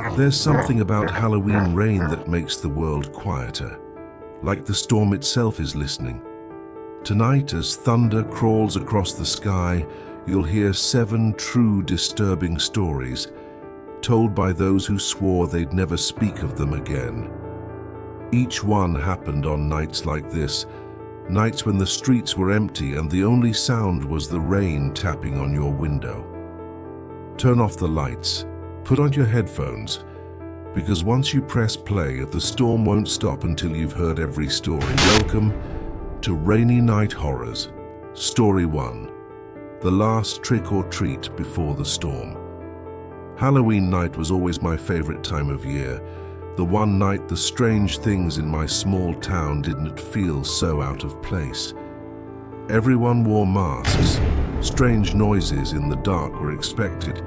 There's something about Halloween rain that makes the world quieter, like the storm itself is listening. Tonight, as thunder crawls across the sky, you'll hear 7 true disturbing stories, told by those who swore they'd never speak of them again. Each one happened on nights like this, nights when the streets were empty and the only sound was the rain tapping on your window. Turn off the lights, put on your headphones, because once you press play, the storm won't stop until you've heard every story. Welcome to Rainy Night Horrors. Story 1. The last trick or treat before the storm. Halloween night was always my favorite time of year. The one night the strange things in my small town didn't feel so out of place. Everyone wore masks, strange noises in the dark were expected,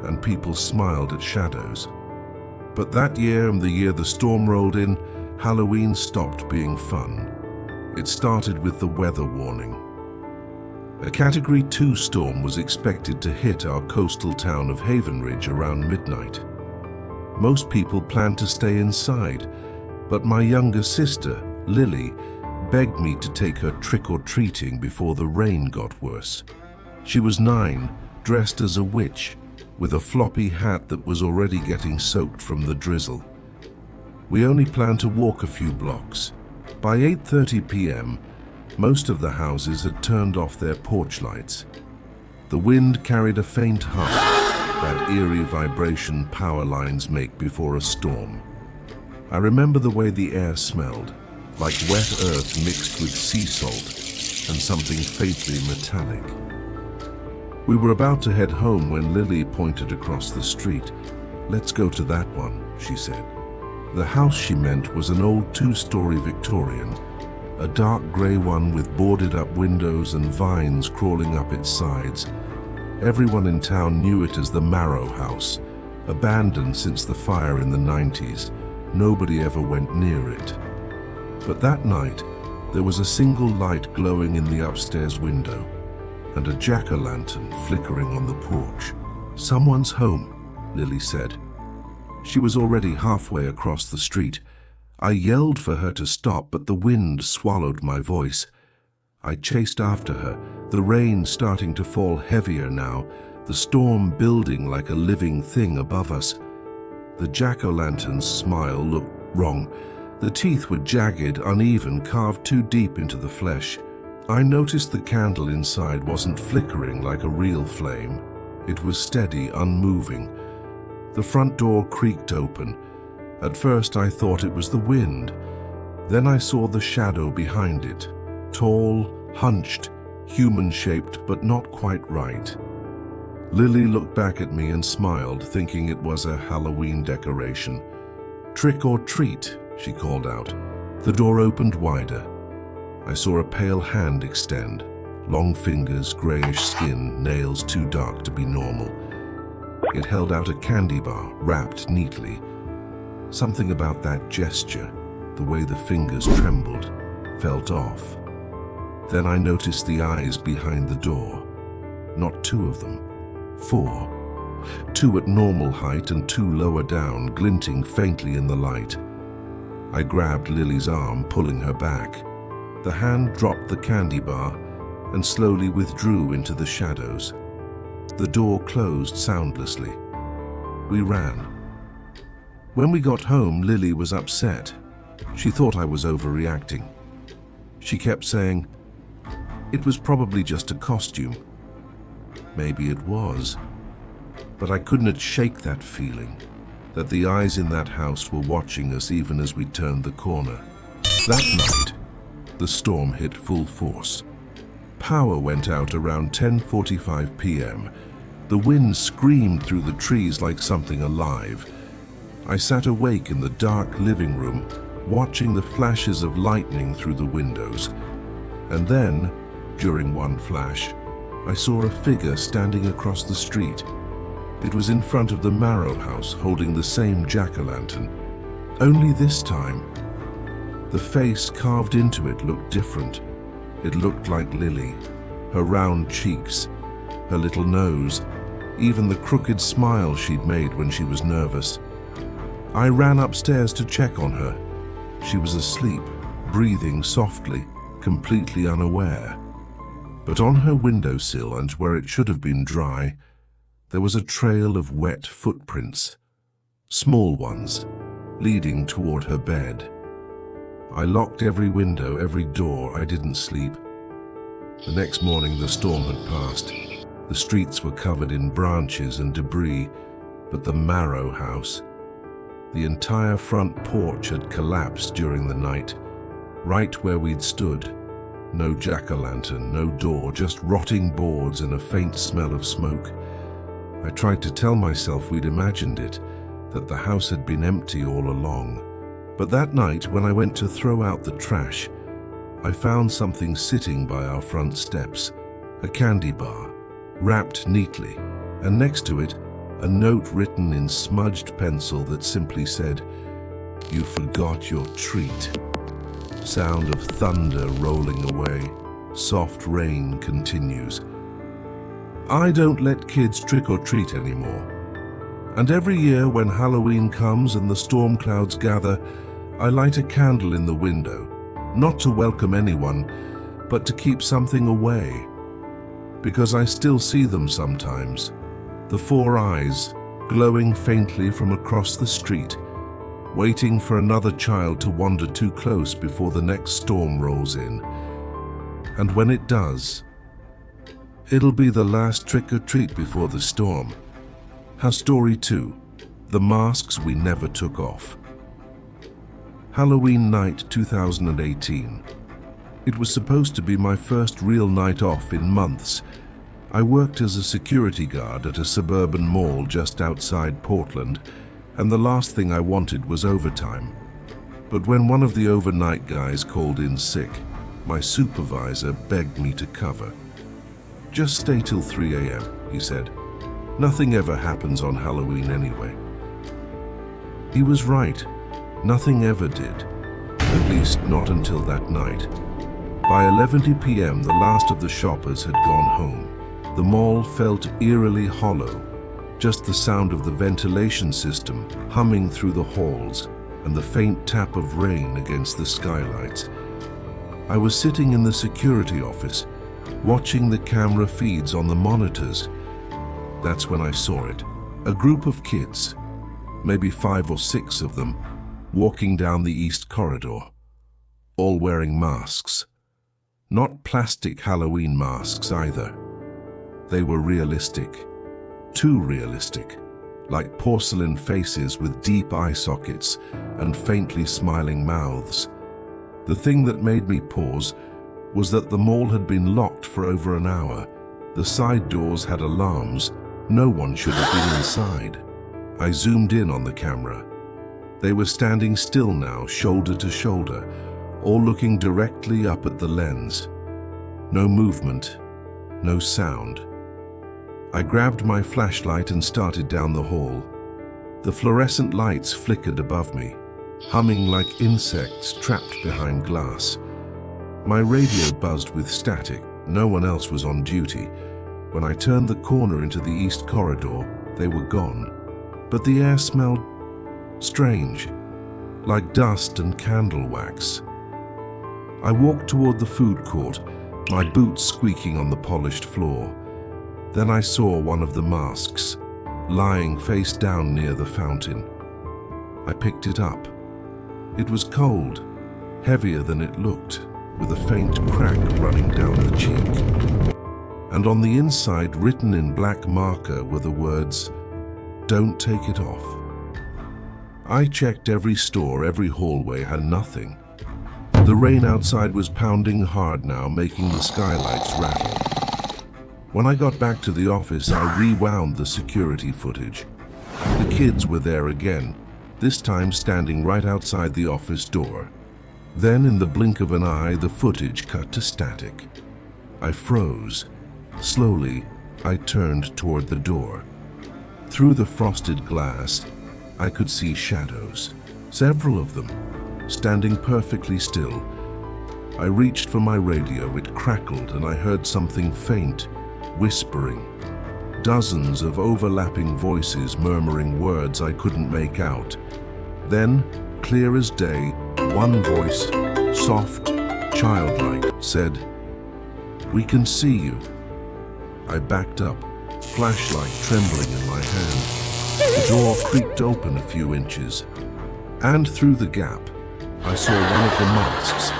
and people smiled at shadows. But that year and the year the storm rolled in, Halloween stopped being fun. It started with the weather warning. A Category 2 storm was expected to hit our coastal town of Havenridge around midnight. Most people planned to stay inside, but my younger sister, Lily, begged me to take her trick-or-treating before the rain got worse. She was 9, dressed as a witch, with a floppy hat that was already getting soaked from the drizzle. We only planned to walk a few blocks. By 8:30 p.m., most of the houses had turned off their porch lights. The wind carried a faint hum, that eerie vibration power lines make before a storm. I remember the way the air smelled, like wet earth mixed with sea salt and something faintly metallic. We were about to head home when Lily pointed across the street. "Let's go to that one," she said. The house she meant was an old 2-story Victorian, a dark grey one with boarded-up windows and vines crawling up its sides. Everyone in town knew it as the Marrow House, abandoned since the fire in the 90s. Nobody ever went near it. But that night, there was a single light glowing in the upstairs window, and a jack-o'-lantern flickering on the porch. "Someone's home," Lily said. She was already halfway across the street. I yelled for her to stop, but the wind swallowed my voice. I chased after her, the rain starting to fall heavier now, the storm building like a living thing above us. The jack-o'-lantern's smile looked wrong. The teeth were jagged, uneven, carved too deep into the flesh. I noticed the candle inside wasn't flickering like a real flame. It was steady, unmoving. The front door creaked open. At first I thought it was the wind. Then I saw the shadow behind it. Tall, hunched, human-shaped, but not quite right. Lily looked back at me and smiled, thinking it was a Halloween decoration. "Trick or treat," she called out. The door opened wider. I saw a pale hand extend. Long fingers, grayish skin, nails too dark to be normal. It held out a candy bar, wrapped neatly. Something about that gesture, the way the fingers trembled, felt off. Then I noticed the eyes behind the door. Not 2 of them, 4. 2 at normal height and 2 lower down, glinting faintly in the light. I grabbed Lily's arm, pulling her back. The hand dropped the candy bar and slowly withdrew into the shadows. The door closed soundlessly. We ran. When we got home, Lily was upset. She thought I was overreacting. She kept saying, "It was probably just a costume." Maybe it was, but I couldn't shake that feeling, that the eyes in that house were watching us even as we turned the corner. That night, the storm hit full force. Power went out around 10:45 p.m. The wind screamed through the trees like something alive. I sat awake in the dark living room, watching the flashes of lightning through the windows. And then, during one flash, I saw a figure standing across the street. It was in front of the Marrow House, holding the same jack-o'-lantern. Only this time, the face carved into it looked different. It looked like Lily, her round cheeks, her little nose, even the crooked smile she'd made when she was nervous. I ran upstairs to check on her. She was asleep, breathing softly, completely unaware. But on her windowsill, and where it should have been dry, there was a trail of wet footprints, small ones, leading toward her bed. I locked every window, every door. I didn't sleep. The next morning the storm had passed. The streets were covered in branches and debris, but the Marrow house, the entire front porch had collapsed during the night, right where we'd stood. No jack-o'-lantern, no door, just rotting boards and a faint smell of smoke. I tried to tell myself we'd imagined it, that the house had been empty all along. But that night, when I went to throw out the trash, I found something sitting by our front steps, a candy bar, wrapped neatly, and next to it, a note written in smudged pencil that simply said, "You forgot your treat." Sound of thunder rolling away. Soft rain continues. I don't let kids trick or treat anymore. And every year when Halloween comes and the storm clouds gather, I light a candle in the window, not to welcome anyone, but to keep something away. Because I still see them sometimes. The four eyes, glowing faintly from across the street, waiting for another child to wander too close before the next storm rolls in. And when it does, it'll be the last trick-or-treat before the storm. Her story 2, the masks we never took off. Halloween night 2018. It was supposed to be my first real night off in months. I worked as a security guard at a suburban mall just outside Portland, and the last thing I wanted was overtime. But when one of the overnight guys called in sick, my supervisor begged me to cover. "Just stay till 3 a.m., he said. "Nothing ever happens on Halloween anyway." He was right. Nothing ever did. At least not until that night. By 11 p.m., the last of the shoppers had gone home. The mall felt eerily hollow, just the sound of the ventilation system humming through the halls and the faint tap of rain against the skylights. I was sitting in the security office, watching the camera feeds on the monitors. That's when I saw it. A group of kids, maybe 5 or 6 of them, walking down the east corridor, all wearing masks. Not plastic Halloween masks either. They were realistic, too realistic, like porcelain faces with deep eye sockets and faintly smiling mouths. The thing that made me pause was that the mall had been locked for over an hour. The side doors had alarms. No one should have been inside. I zoomed in on the camera. They were standing still now, shoulder to shoulder, all looking directly up at the lens. No movement, no sound. I grabbed my flashlight and started down the hall. The fluorescent lights flickered above me, humming like insects trapped behind glass. My radio buzzed with static. No one else was on duty. When I turned the corner into the east corridor, they were gone. But the air smelled strange, like dust and candle wax. I walked toward the food court, my boots squeaking on the polished floor. Then I saw one of the masks, lying face down near the fountain. I picked it up. It was cold, heavier than it looked, with a faint crack running down the cheek. And on the inside, written in black marker, were the words, "Don't take it off." I checked every store, every hallway, and nothing. The rain outside was pounding hard now, making the skylights rattle. When I got back to the office, I rewound the security footage. The kids were there again, this time standing right outside the office door. Then, in the blink of an eye, the footage cut to static. I froze. Slowly, I turned toward the door. Through the frosted glass, I could see shadows, several of them, standing perfectly still. I reached for my radio. It crackled, and I heard something faint, whispering. Dozens of overlapping voices murmuring words I couldn't make out. Then, clear as day, one voice, soft, childlike, said, "We can see you." I backed up, flashlight trembling in my hand. The door creaked open a few inches, and through the gap, I saw one of the masks,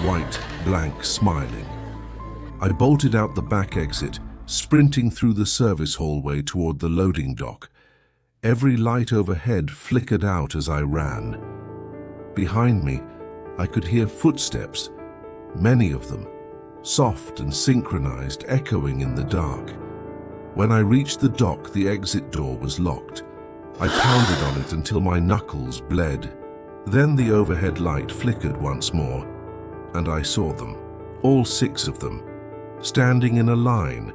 white, blank, smiling. I bolted out the back exit, sprinting through the service hallway toward the loading dock. Every light overhead flickered out as I ran. Behind me, I could hear footsteps, many of them, soft and synchronized, echoing in the dark. When I reached the dock, the exit door was locked. I pounded on it until my knuckles bled. Then the overhead light flickered once more, and I saw them, all 6 of them, standing in a line,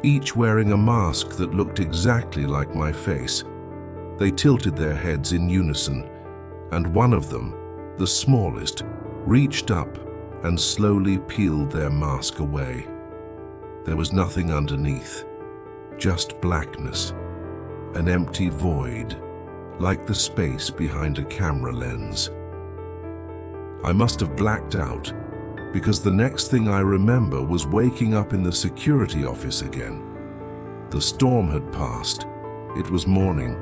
each wearing a mask that looked exactly like my face. They tilted their heads in unison, and one of them, the smallest, reached up and slowly peeled their mask away. There was nothing underneath, just blackness, an empty void, like the space behind a camera lens. I must have blacked out, because the next thing I remember was waking up in the security office again. The storm had passed. It was morning.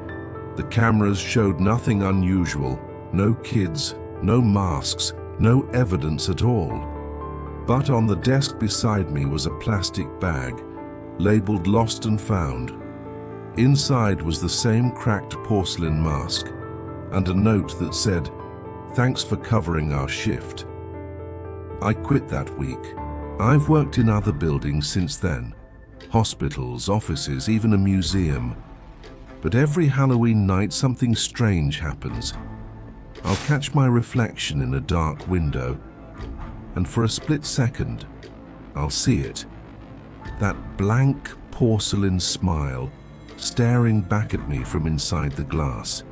The cameras showed nothing unusual, no kids, no masks, no evidence at all. But on the desk beside me was a plastic bag, labeled "Lost and Found." Inside was the same cracked porcelain mask, and a note that said, "Thanks for covering our shift." I quit that week. I've worked in other buildings since then, hospitals, offices, even a museum. But every Halloween night something strange happens. I'll catch my reflection in a dark window, and for a split second, I'll see it. That blank porcelain smile staring back at me from inside the glass.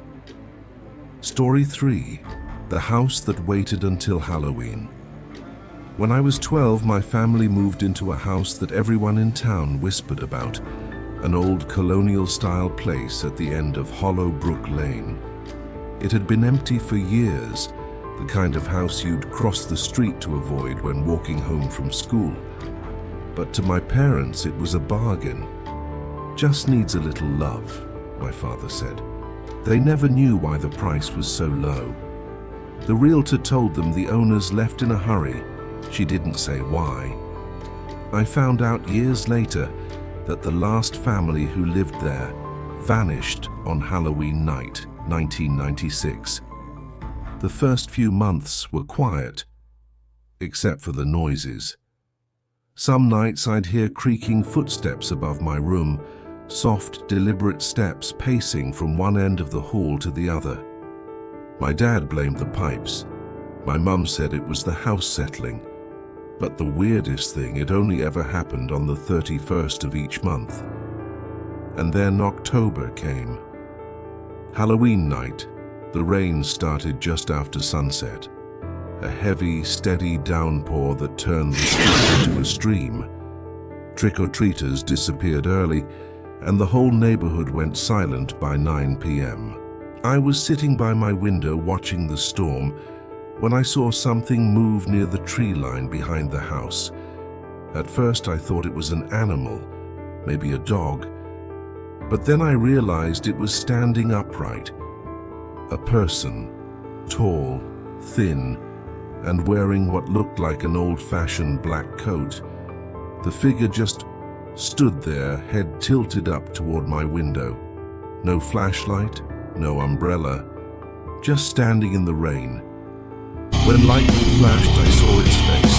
Story 3, The House That Waited Until Halloween. When I was 12, my family moved into a house that everyone in town whispered about, an old colonial-style place at the end of Hollow Brook Lane. It had been empty for years, the kind of house you'd cross the street to avoid when walking home from school. But to my parents, it was a bargain. "Just needs a little love," my father said. They never knew why the price was so low. The realtor told them the owners left in a hurry. She didn't say why. I found out years later that the last family who lived there vanished on Halloween night, 1996. The first few months were quiet, except for the noises. Some nights I'd hear creaking footsteps above my room, soft, deliberate steps pacing from one end of the hall to the other. My dad blamed the pipes. My mum said it was the house settling. But the weirdest thing, it only ever happened on the 31st of each month. And then October came. Halloween night, the rain started just after sunset. A heavy, steady downpour that turned the street into a stream. Trick-or-treaters disappeared early, and the whole neighborhood went silent by 9 p.m. I was sitting by my window watching the storm when I saw something move near the tree line behind the house. At first I thought it was an animal, maybe a dog, but then I realized it was standing upright. A person, tall, thin, and wearing what looked like an old-fashioned black coat. The figure just stood there, head tilted up toward my window. No flashlight, no umbrella, just standing in the rain. When lightning flashed, I saw its face,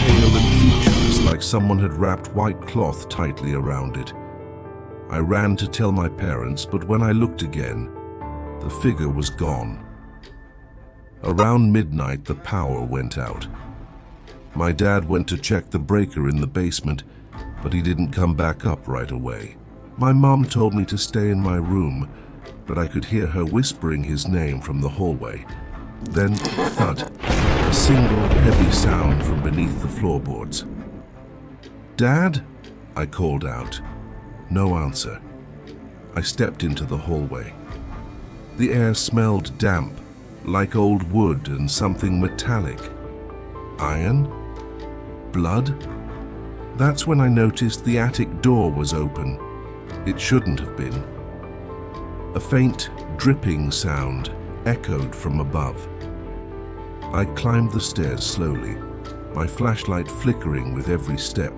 pale and featureless, like someone had wrapped white cloth tightly around it. I ran to tell my parents, but when I looked again, the figure was gone. Around midnight, the power went out. My dad went to check the breaker in the basement, but he didn't come back up right away. My mom told me to stay in my room, but I could hear her whispering his name from the hallway. Then, thud, a single heavy sound from beneath the floorboards. "Dad?" I called out. No answer. I stepped into the hallway. The air smelled damp, like old wood and something metallic. Iron? Blood? That's when I noticed the attic door was open. It shouldn't have been. A faint, dripping sound echoed from above. I climbed the stairs slowly, my flashlight flickering with every step.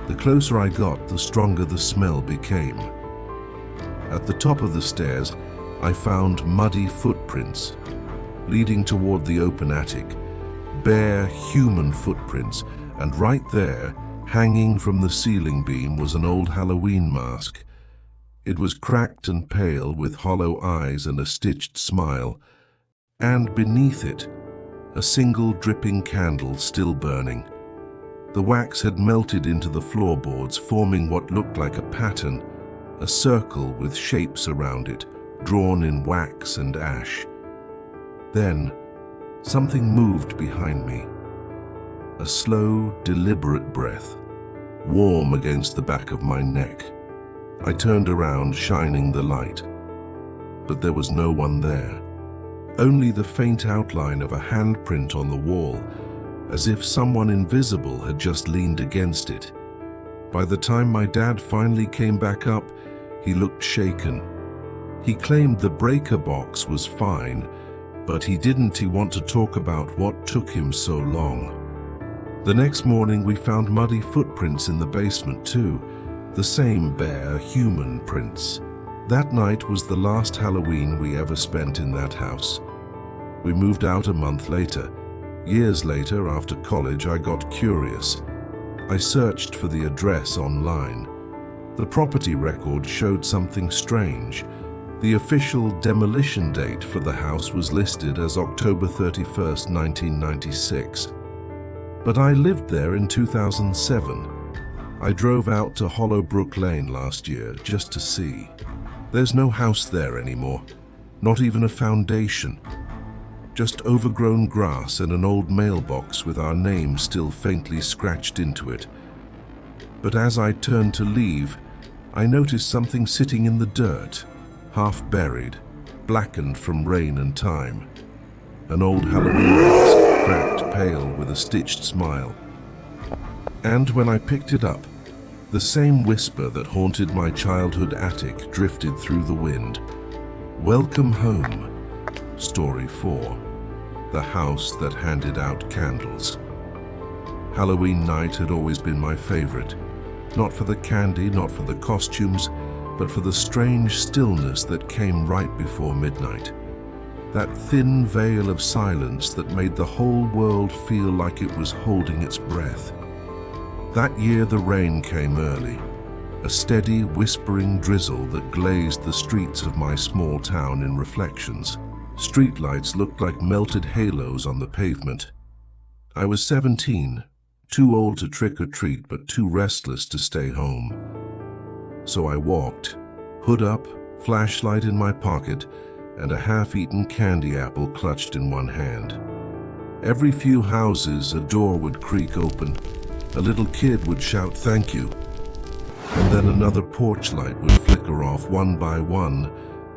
The closer I got, the stronger the smell became. At the top of the stairs, I found muddy footprints leading toward the open attic, bare human footprints, and right there, hanging from the ceiling beam, was an old Halloween mask. It was cracked and pale, with hollow eyes and a stitched smile, and beneath it, a single dripping candle still burning. The wax had melted into the floorboards, forming what looked like a pattern, a circle with shapes around it, drawn in wax and ash. Then, something moved behind me. A slow, deliberate breath, warm against the back of my neck. I turned around, shining the light. But there was no one there. Only the faint outline of a handprint on the wall, as if someone invisible had just leaned against it. By the time my dad finally came back up, he looked shaken. He claimed the breaker box was fine, but he didn't want to talk about what took him so long. The next morning we found muddy footprints in the basement too, the same bare human prints. That night was the last Halloween we ever spent in that house. We moved out a month later. Years later, after college, I got curious. I searched for the address online. The property record showed something strange. The official demolition date for the house was listed as October 31st, 1996. But I lived there in 2007. I drove out to Hollowbrook Lane last year just to see. There's no house there anymore, not even a foundation. Just overgrown grass and an old mailbox with our name still faintly scratched into it. But as I turned to leave, I noticed something sitting in the dirt, half buried, blackened from rain and time. An old Halloween mask, cracked pale with a stitched smile. And when I picked it up, the same whisper that haunted my childhood attic drifted through the wind. Welcome home. Story 4. The house that handed out candles. Halloween night had always been my favorite. Not for the candy, not for the costumes, but for the strange stillness that came right before midnight. That thin veil of silence that made the whole world feel like it was holding its breath. That year the rain came early, a steady, whispering drizzle that glazed the streets of my small town in reflections. Streetlights looked like melted halos on the pavement. I was 17, too old to trick or treat, but too restless to stay home. So I walked, hood up, flashlight in my pocket, and a half-eaten candy apple clutched in one hand. Every few houses, a door would creak open. A little kid would shout, "Thank you." And then another porch light would flicker off one by one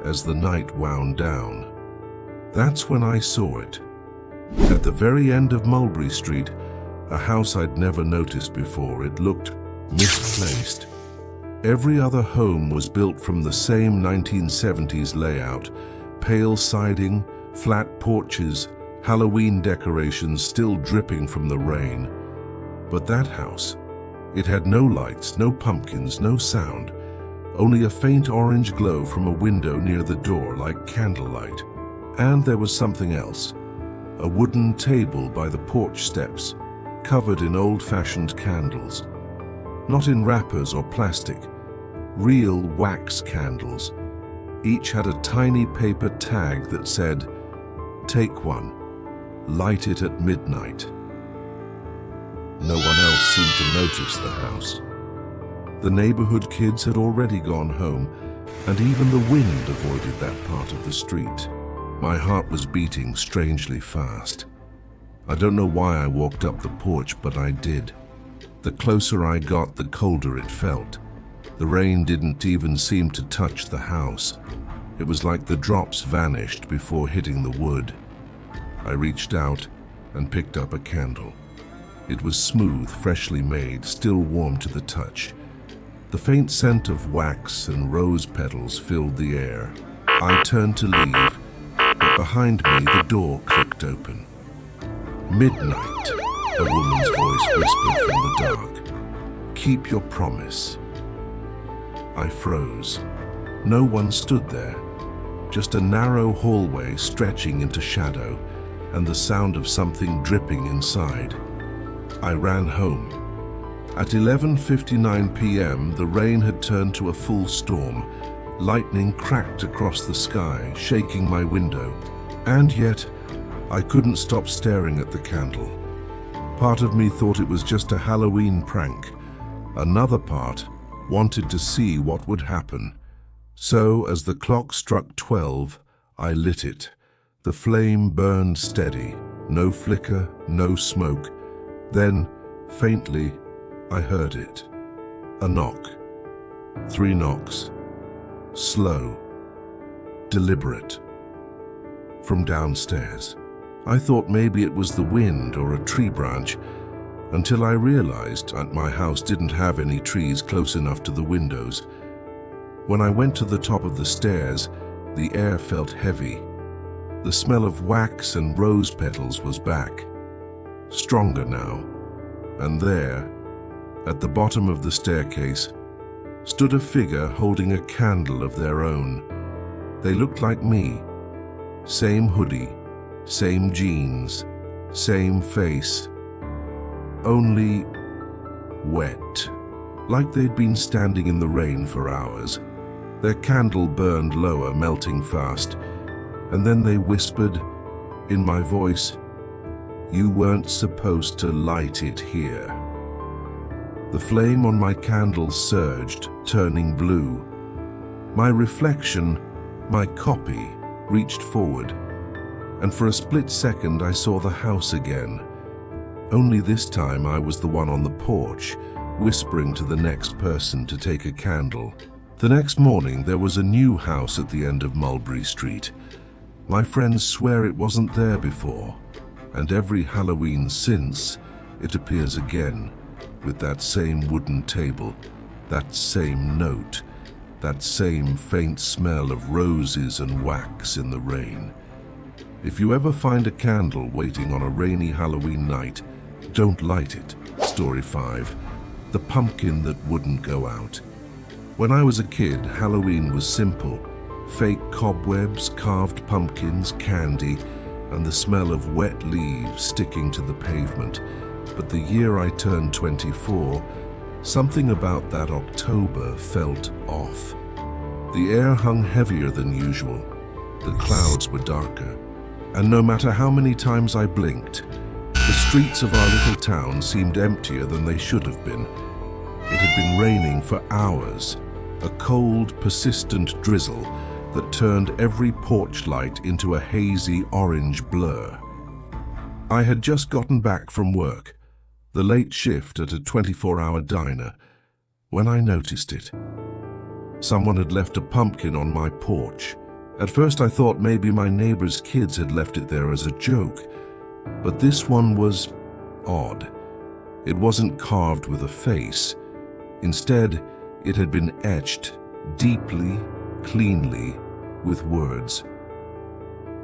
as the night wound down. That's when I saw it. At the very end of Mulberry Street, a house I'd never noticed before. It looked misplaced. Every other home was built from the same 1970s layout. Pale siding, flat porches, Halloween decorations still dripping from the rain. But that house, it had no lights, no pumpkins, no sound, only a faint orange glow from a window near the door like candlelight. And there was something else, a wooden table by the porch steps, covered in old-fashioned candles. Not in wrappers or plastic, real wax candles. Each had a tiny paper tag that said, "Take one, light it at midnight." No one else seemed to notice the house. The neighborhood kids had already gone home, and even the wind avoided that part of the street. My heart was beating strangely fast. I don't know why I walked up the porch, but I did. The closer I got, the colder it felt. The rain didn't even seem to touch the house. It was like the drops vanished before hitting the wood. I reached out and picked up a candle. It was smooth, freshly made, still warm to the touch. The faint scent of wax and rose petals filled the air. I turned to leave, but behind me the door clicked open. "Midnight," a woman's voice whispered from the dark. "Keep your promise." I froze. No one stood there, just a narrow hallway stretching into shadow and the sound of something dripping inside. I ran home. At 11:59 p.m., the rain had turned to a full storm. Lightning cracked across the sky, shaking my window. And yet, I couldn't stop staring at the candle. Part of me thought it was just a Halloween prank. Another part wanted to see what would happen. So, as the clock struck 12, I lit it. The flame burned steady, no flicker, no smoke. Then, faintly, I heard it. A knock. 3 knocks. Slow. Deliberate. From downstairs. I thought maybe it was the wind or a tree branch, until I realized that my house didn't have any trees close enough to the windows. When I went to the top of the stairs, the air felt heavy. The smell of wax and rose petals was back, stronger now. And there, at the bottom of the staircase, stood a figure holding a candle of their own. They looked like me. Same hoodie, same jeans, same face. Only wet, like they'd been standing in the rain for hours. Their candle burned lower, melting fast, and then they whispered, in my voice, "You weren't supposed to light it here." The flame on my candle surged, turning blue. My reflection, my copy, reached forward, and for a split second I saw the house again. Only this time I was the one on the porch, whispering to the next person to take a candle. The next morning there was a new house at the end of Mulberry Street. My friends swear it wasn't there before, and every Halloween since, it appears again, with that same wooden table, that same note, that same faint smell of roses and wax in the rain. If you ever find a candle waiting on a rainy Halloween night, don't light it. Story 5. The pumpkin that wouldn't go out. When I was a kid, Halloween was simple. Fake cobwebs, carved pumpkins, candy, and the smell of wet leaves sticking to the pavement. But the year I turned 24, something about that October felt off. The air hung heavier than usual. The clouds were darker. And no matter how many times I blinked, the streets of our little town seemed emptier than they should have been. It had been raining for hours, a cold, persistent drizzle that turned every porch light into a hazy orange blur. I had just gotten back from work, the late shift at a 24-hour diner, when I noticed it. Someone had left a pumpkin on my porch. At first I thought maybe my neighbor's kids had left it there as a joke, but this one was odd. It wasn't carved with a face. Instead, it had been etched deeply, cleanly, with words.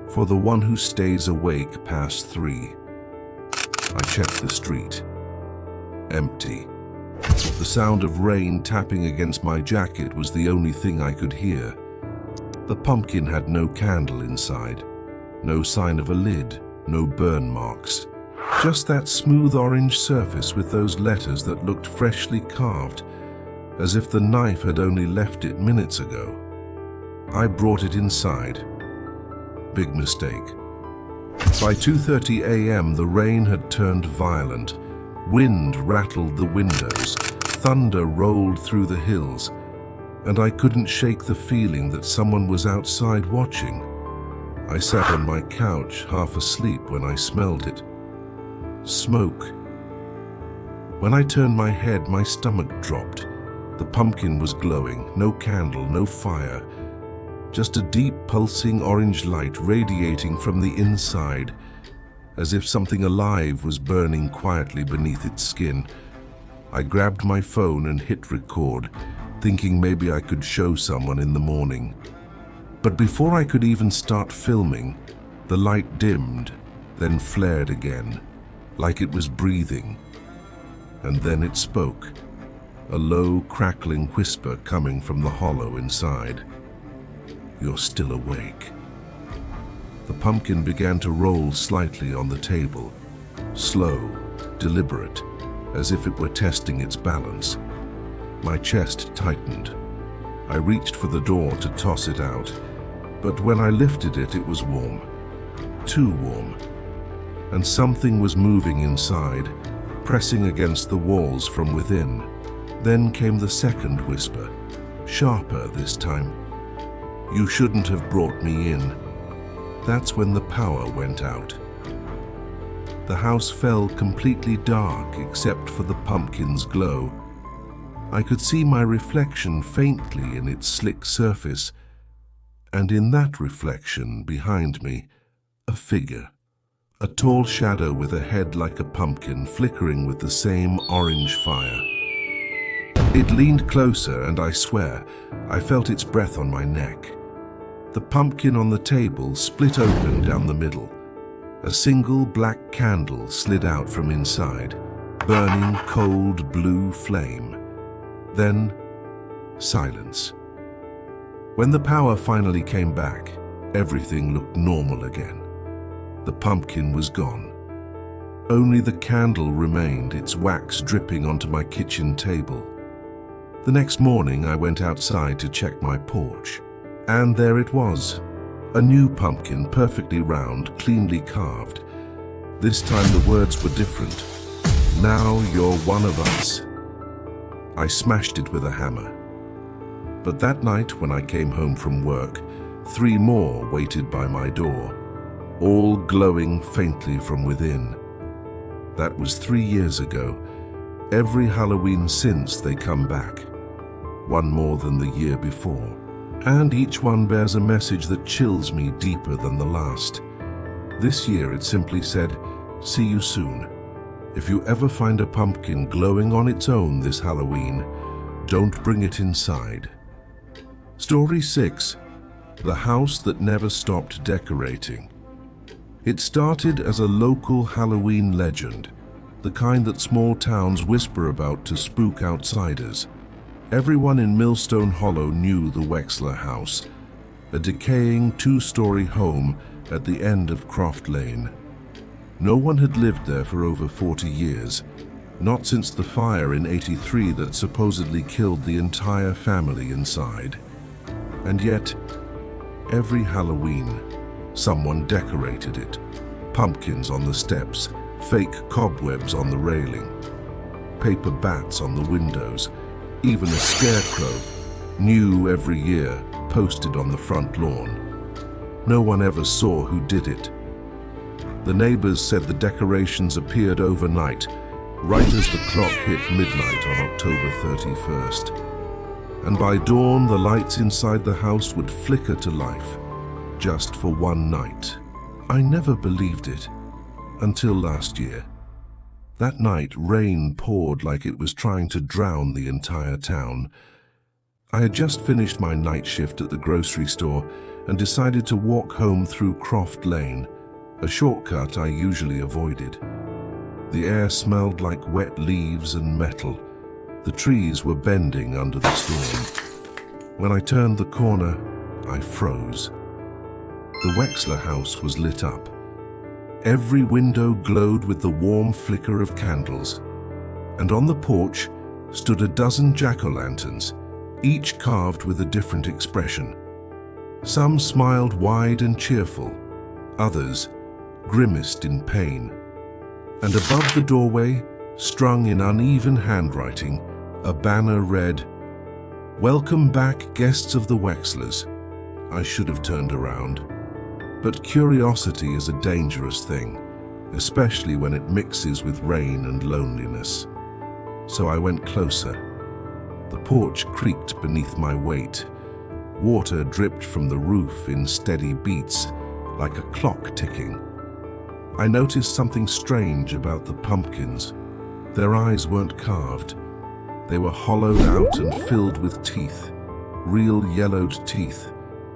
"For the one who stays awake past 3. I checked the street. Empty. The sound of rain tapping against my jacket was the only thing I could hear. The pumpkin had no candle inside, no sign of a lid, no burn marks. Just that smooth orange surface with those letters that looked freshly carved, as if the knife had only left it minutes ago. I brought it inside. Big mistake. By 2:30 a.m. the rain had turned violent. Wind rattled the windows, thunder rolled through the hills, and I couldn't shake the feeling that someone was outside watching. I sat on my couch, half asleep, when I smelled it. Smoke. When I turned my head, my stomach dropped. The pumpkin was glowing, no candle, no fire, just a deep pulsing orange light radiating from the inside, as if something alive was burning quietly beneath its skin. I grabbed my phone and hit record, thinking maybe I could show someone in the morning. But before I could even start filming, the light dimmed, then flared again, like it was breathing. And then it spoke, a low, crackling whisper coming from the hollow inside. "You're still awake." The pumpkin began to roll slightly on the table, slow, deliberate, as if it were testing its balance. My chest tightened. I reached for the door to toss it out, but when I lifted it, it was warm. Too warm. And something was moving inside, pressing against the walls from within. Then came the second whisper, sharper this time. "You shouldn't have brought me in." That's when the power went out. The house fell completely dark except for the pumpkin's glow. I could see my reflection faintly in its slick surface, and in that reflection behind me, a figure. A tall shadow with a head like a pumpkin flickering with the same orange fire. It leaned closer, and I swear, I felt its breath on my neck. The pumpkin on the table split open down the middle. A single black candle slid out from inside, burning cold blue flame. Then, silence. When the power finally came back, everything looked normal again. The pumpkin was gone. Only the candle remained, its wax dripping onto my kitchen table. The next morning, I went outside to check my porch. And there it was, a new pumpkin, perfectly round, cleanly carved. This time the words were different. "Now you're one of us." I smashed it with a hammer. But that night, when I came home from work, 3 more waited by my door, all glowing faintly from within. That was 3 years ago. Every Halloween since, they come back. One more than the year before. And each one bears a message that chills me deeper than the last. This year it simply said, "See you soon. If you ever find a pumpkin glowing on its own this Halloween, don't bring it inside." Story 6. The House That Never Stopped Decorating. It started as a local Halloween legend, the kind that small towns whisper about to spook outsiders. Everyone in Millstone Hollow knew the Wexler house, a decaying 2-story home at the end of Croft Lane. No one had lived there for over 40 years, not since the fire in '83 that supposedly killed the entire family inside. And yet, every Halloween, someone decorated it. Pumpkins on the steps, fake cobwebs on the railing, paper bats on the windows, even a scarecrow, new every year, posted on the front lawn. No one ever saw who did it. The neighbors said the decorations appeared overnight, right as the clock hit midnight on October 31st. And by dawn, the lights inside the house would flicker to life, just for one night. I never believed it, until last year. That night, rain poured like it was trying to drown the entire town. I had just finished my night shift at the grocery store and decided to walk home through Croft Lane, a shortcut I usually avoided. The air smelled like wet leaves and metal. The trees were bending under the storm. When I turned the corner, I froze. The Wexler house was lit up. Every window glowed with the warm flicker of candles, and on the porch stood a dozen jack-o'-lanterns, each carved with a different expression. Some smiled wide and cheerful, others grimaced in pain. And above the doorway, strung in uneven handwriting, a banner read, "Welcome back, guests of the Wexlers." I should have turned around. But curiosity is a dangerous thing, especially when it mixes with rain and loneliness. So I went closer. The porch creaked beneath my weight. Water dripped from the roof in steady beats, like a clock ticking. I noticed something strange about the pumpkins. Their eyes weren't carved. They were hollowed out and filled with teeth. Real yellowed teeth,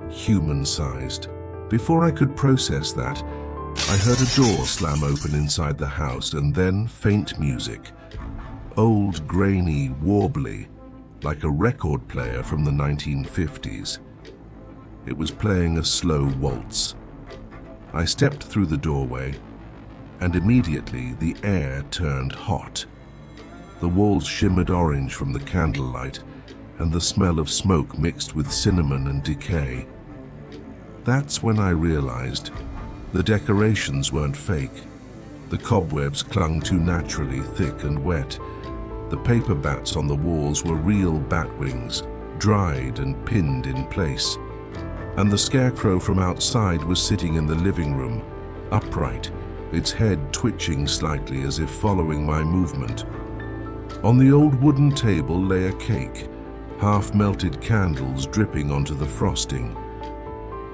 human-sized. Before I could process that, I heard a door slam open inside the house and then faint music. Old, grainy, warbly, like a record player from the 1950s. It was playing a slow waltz. I stepped through the doorway, and immediately the air turned hot. The walls shimmered orange from the candlelight, and the smell of smoke mixed with cinnamon and decay. That's when I realized the decorations weren't fake. The cobwebs clung too naturally, thick and wet. The paper bats on the walls were real bat wings, dried and pinned in place. And the scarecrow from outside was sitting in the living room, upright, its head twitching slightly as if following my movement. On the old wooden table lay a cake, half-melted candles dripping onto the frosting.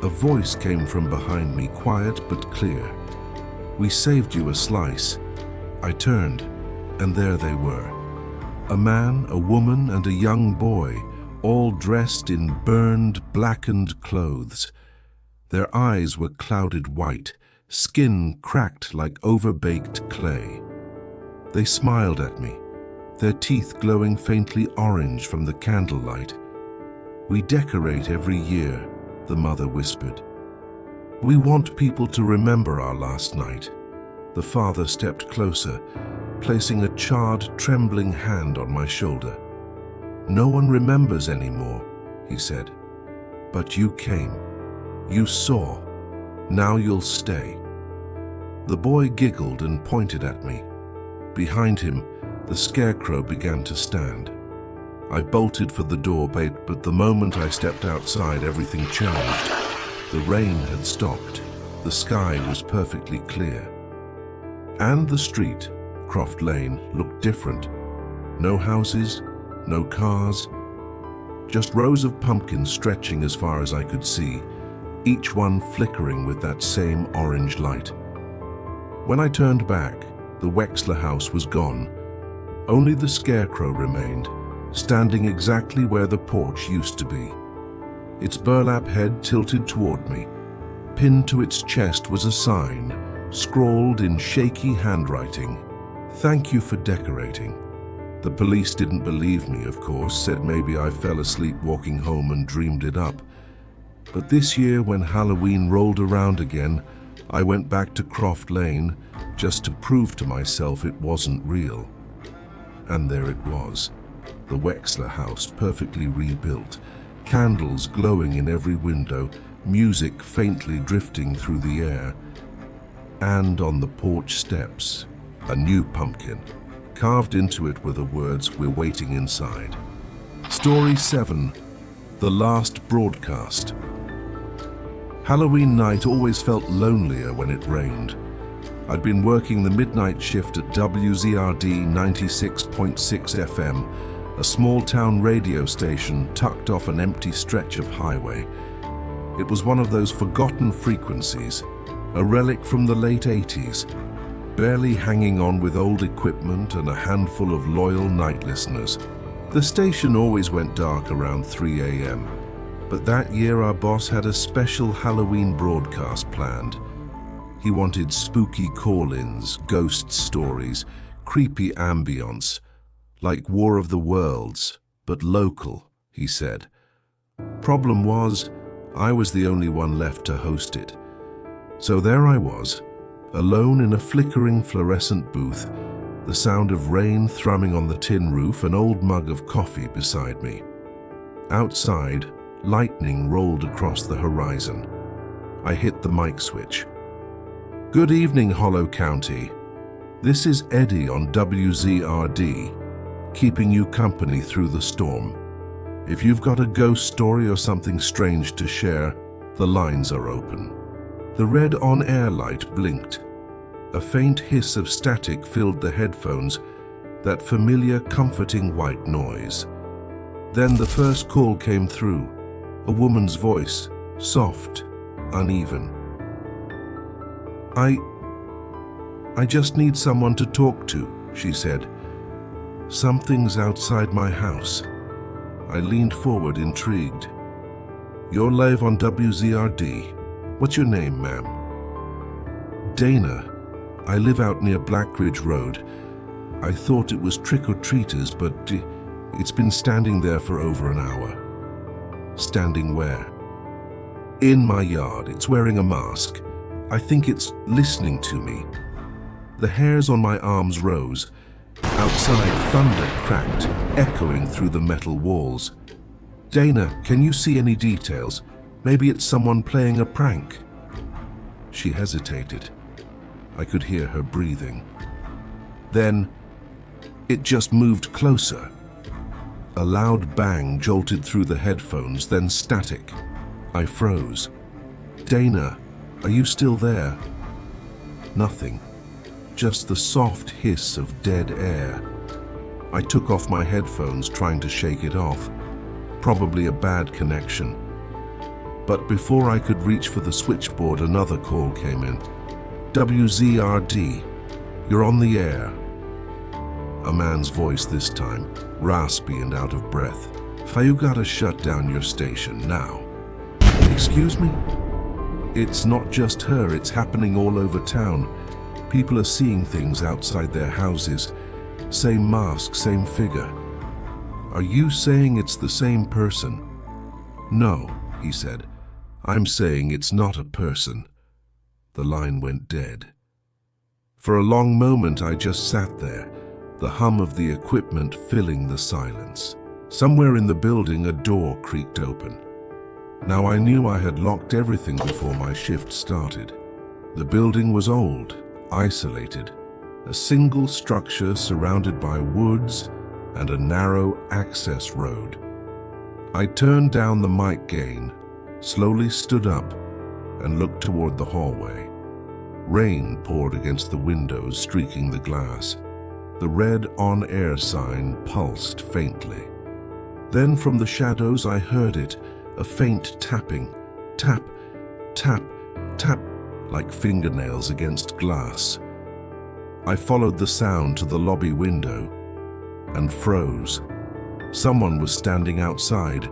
A voice came from behind me, quiet but clear. "We saved you a slice." I turned, and there they were. A man, a woman, and a young boy, all dressed in burned, blackened clothes. Their eyes were clouded white, skin cracked like overbaked clay. They smiled at me, their teeth glowing faintly orange from the candlelight. "We decorate every year," the mother whispered. "We want people to remember our last night." The father stepped closer, placing a charred, trembling hand on my shoulder. "No one remembers anymore," he said. "But you came. You saw. Now you'll stay." The boy giggled and pointed at me. Behind him, the scarecrow began to stand. I bolted for the door, but the moment I stepped outside, everything changed. The rain had stopped. The sky was perfectly clear. And the street, Croft Lane, looked different. No houses, no cars, just rows of pumpkins stretching as far as I could see, each one flickering with that same orange light. When I turned back, the Wexler house was gone. Only the scarecrow remained, standing exactly where the porch used to be. Its burlap head tilted toward me. Pinned to its chest was a sign, scrawled in shaky handwriting, "Thank you for decorating." The police didn't believe me, of course, said maybe I fell asleep walking home and dreamed it up. But this year, when Halloween rolled around again, I went back to Croft Lane just to prove to myself it wasn't real. And there it was, the Wexler house, perfectly rebuilt, candles glowing in every window, music faintly drifting through the air. And on the porch steps, a new pumpkin. Carved into it were the words, "We're waiting inside." Story 7. The Last Broadcast. Halloween night always felt lonelier when it rained. I'd been working the midnight shift at WZRD 96.6 FM, a small-town radio station tucked off an empty stretch of highway. It was one of those forgotten frequencies, a relic from the late 80s, barely hanging on with old equipment and a handful of loyal night listeners. The station always went dark around 3 a.m., but that year our boss had a special Halloween broadcast planned. He wanted spooky call-ins, ghost stories, creepy ambience, like War of the Worlds, but local, he said. Problem was, I was the only one left to host it. So there I was, alone in a flickering fluorescent booth, the sound of rain thrumming on the tin roof, an old mug of coffee beside me. Outside, lightning rolled across the horizon. I hit the mic switch. "Good evening, Hollow County. This is Eddie on WZRD, keeping you company through the storm. If you've got a ghost story or something strange to share, the lines are open." The red on-air light blinked. A faint hiss of static filled the headphones, that familiar, comforting white noise. Then the first call came through, a woman's voice, soft, uneven. I just need someone to talk to, she said. Something's outside my house. I leaned forward, intrigued. You're live on WZRD. What's your name, ma'am? Dana. I live out near Blackridge Road. I thought it was trick-or-treaters, but it's been standing there for over an hour. Standing where? In my yard. It's wearing a mask. I think it's listening to me. The hairs on my arms rose. Outside, thunder cracked, echoing through the metal walls. Dana, can you see any details? Maybe it's someone playing a prank. She hesitated. I could hear her breathing. Then, it just moved closer. A loud bang jolted through the headphones, then static. I froze. Dana, are you still there? Nothing. Just the soft hiss of dead air. I took off my headphones, trying to shake it off. Probably a bad connection. But before I could reach for the switchboard, another call came in. WZRD, you're on the air. A man's voice this time, raspy and out of breath. You gotta shut down your station now. Excuse me? It's not just her, it's happening all over town. People are seeing things outside their houses. Same mask, same figure. Are you saying it's the same person? No, he said. I'm saying it's not a person. The line went dead. For a long moment I just sat there, the hum of the equipment filling the silence. Somewhere in the building a door creaked open. Now I knew I had locked everything before my shift started. The building was old, isolated, a single structure surrounded by woods and a narrow access road. I turned down the mic gain, slowly stood up, and looked toward the hallway. Rain poured against the windows, streaking the glass. The red on-air sign pulsed faintly. Then from the shadows I heard it, a faint tapping. Tap, tap, tap, like fingernails against glass. I followed the sound to the lobby window and froze. Someone was standing outside.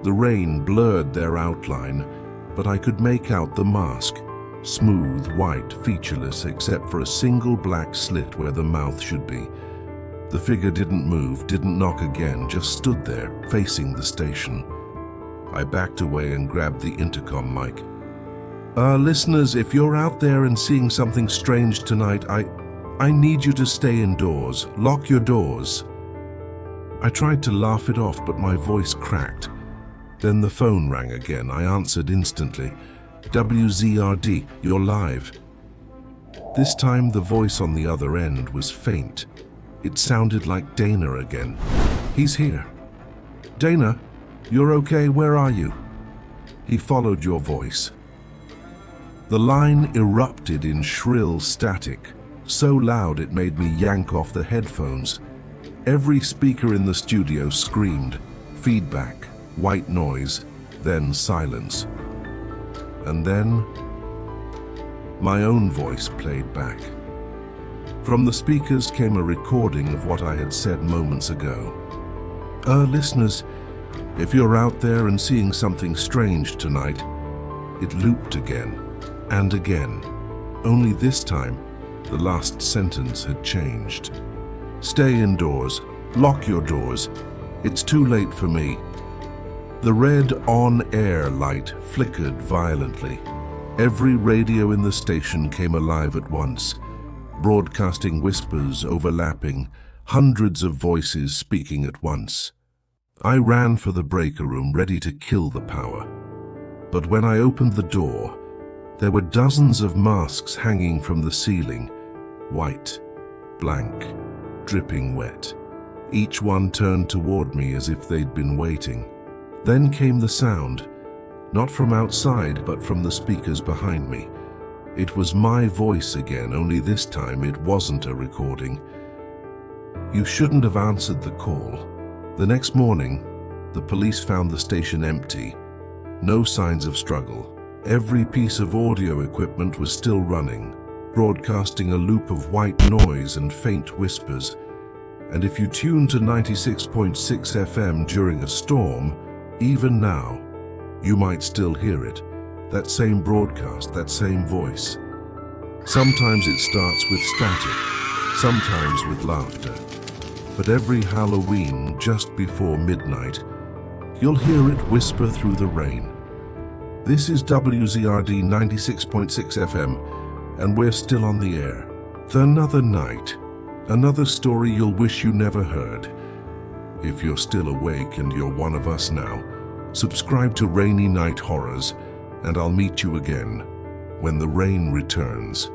The rain blurred their outline, but I could make out the mask. Smooth, white, featureless, except for a single black slit where the mouth should be. The figure didn't move, didn't knock again, just stood there, facing the station. I backed away and grabbed the intercom mic. Listeners, if you're out there and seeing something strange tonight, I need you to stay indoors. Lock your doors. I tried to laugh it off, but my voice cracked. Then the phone rang again. I answered instantly. WZRD, you're live. This time the voice on the other end was faint. It sounded like Dana again. He's here. Dana, you're okay? Where are you? He followed your voice. The line erupted in shrill static, so loud it made me yank off the headphones. Every speaker in the studio screamed. Feedback, white noise, then silence. And then, my own voice played back. From the speakers came a recording of what I had said moments ago. Listeners, if you're out there and seeing something strange tonight, it looped again and again. Only this time, the last sentence had changed. Stay indoors, lock your doors. It's too late for me. The red on-air light flickered violently. Every radio in the station came alive at once, broadcasting whispers overlapping, hundreds of voices speaking at once. I ran for the breaker room, ready to kill the power. But when I opened the door, there were dozens of masks hanging from the ceiling, white, blank, dripping wet. Each one turned toward me as if they'd been waiting. Then came the sound, not from outside, but from the speakers behind me. It was my voice again, only this time it wasn't a recording. You shouldn't have answered the call. The next morning, the police found the station empty. No signs of struggle. Every piece of audio equipment was still running. broadcasting a loop of white noise and faint whispers. And if you tune to 96.6 FM during a storm, even now, you might still hear it. That same broadcast, that same voice. Sometimes it starts with static, sometimes with laughter. But every Halloween, just before midnight, you'll hear it whisper through the rain. This is WZRD 96.6 FM, and we're still on the air. Another night, another story you'll wish you never heard. If you're still awake and you're one of us now, subscribe to Rainy Night Horrors, and I'll meet you again when the rain returns.